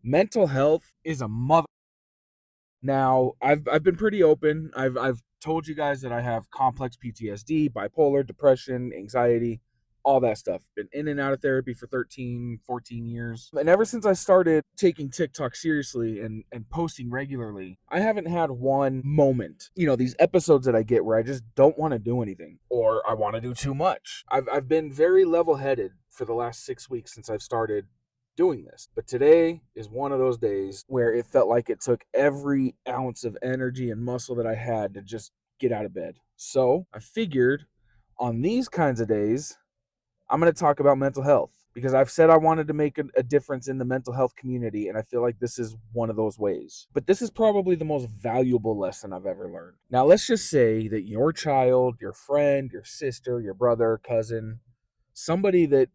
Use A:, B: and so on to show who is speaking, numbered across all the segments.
A: Mental health is a mother. Now, I've been pretty open. I've told you guys that I have complex PTSD, bipolar, depression, anxiety, all that stuff. Been in and out of therapy for 13, 14 years. And ever since I started taking TikTok seriously and posting regularly, I haven't had one moment, these episodes that I get where I just don't want to do anything or I want to do too much. I've been very level-headed for the last 6 weeks since I've started doing this. But today is one of those days where it felt like it took every ounce of energy and muscle that I had to just get out of bed. So I figured on these kinds of days, I'm going to talk about mental health because I've said I wanted to make a difference in the mental health community, and I feel like this is one of those ways. But this is probably the most valuable lesson I've ever learned. Now, let's just say that your child, your friend, your sister, your brother, cousin, somebody that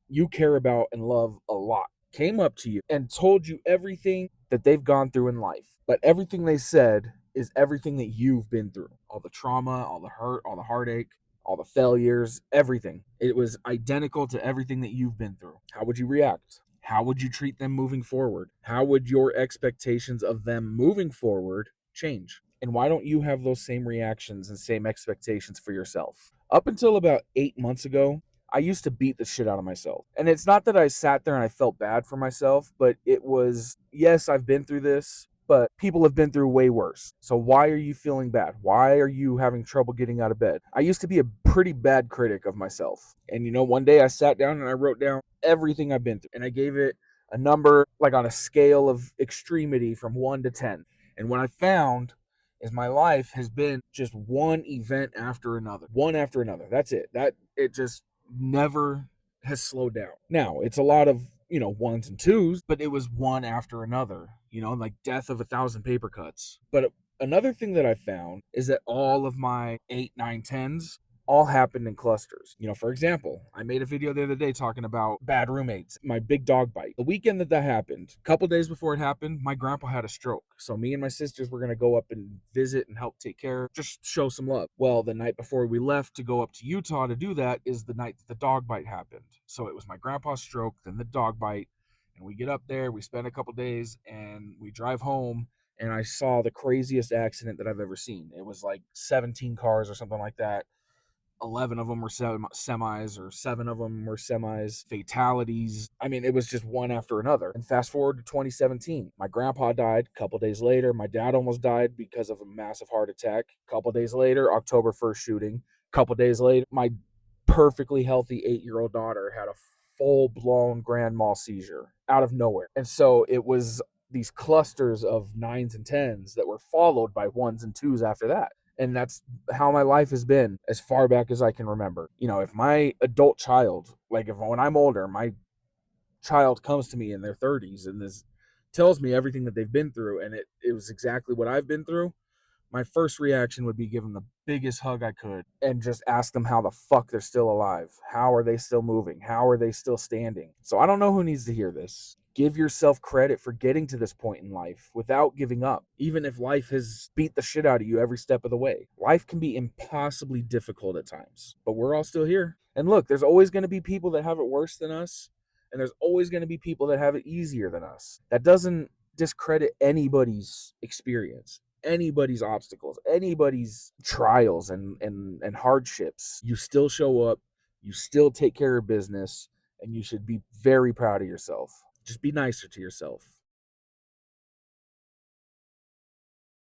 A: you care about and love a lot came up to you and told you everything that they've gone through in life. But everything they said is everything that you've been through, all the trauma, all the hurt, all the heartache, all the failures, everything. It was identical to everything that you've been through. How would you react? How would you treat them moving forward? How would your expectations of them moving forward change? And why don't you have those same reactions and same expectations for yourself? Up until about 8 months ago, I used to beat the shit out of myself. And it's not that I sat there and I felt bad for myself, but it was, yes, I've been through this, but people have been through way worse. So why are you feeling bad? Why are you having trouble getting out of bed? I used to be a pretty bad critic of myself. And one day I sat down and I wrote down everything I've been through and I gave it a number like on a scale of extremity from 1 to 10. And what I found is my life has been just one event after another, one after another. That's it. That it just never has slowed down. Now, it's a lot of, ones and twos, but it was one after another, like death of a thousand paper cuts. But another thing that I found is that all of my 8, 9, tens all happened in clusters. For example, I made a video the other day talking about bad roommates, my big dog bite. The weekend that happened, a couple days before it happened, my grandpa had a stroke. So me and my sisters were going to go up and visit and help take care, just show some love. Well, the night before we left to go up to Utah to do that is the night that the dog bite happened. So it was my grandpa's stroke, then the dog bite. And we get up there, we spend a couple days, and we drive home. And I saw the craziest accident that I've ever seen. It was like 17 cars or something like that. 11 of them were semis, or 7 of them were semis, fatalities. I mean, it was just one after another. And fast forward to 2017, my grandpa died. A couple days later, my dad almost died because of a massive heart attack. A couple days later, October 1st shooting. A couple days later, my perfectly healthy 8-year-old daughter had a full-blown grand mal seizure out of nowhere. And so it was these clusters of 9s and 10s that were followed by 1s and 2s after that. And that's how my life has been as far back as I can remember. If my adult child, like if when I'm older, my child comes to me in their 30s and tells me everything that they've been through, and it was exactly what I've been through, my first reaction would be give them the biggest hug I could and just ask them how the fuck they're still alive. How are they still moving? How are they still standing? So I don't know who needs to hear this. Give yourself credit for getting to this point in life without giving up, even if life has beat the shit out of you every step of the way. Life can be impossibly difficult at times, but we're all still here. And look, there's always going to be people that have it worse than us, and there's always going to be people that have it easier than us. That doesn't discredit anybody's experience, anybody's obstacles, anybody's trials and hardships. You still show up, you still take care of business, and you should be very proud of yourself. Just be nicer to yourself.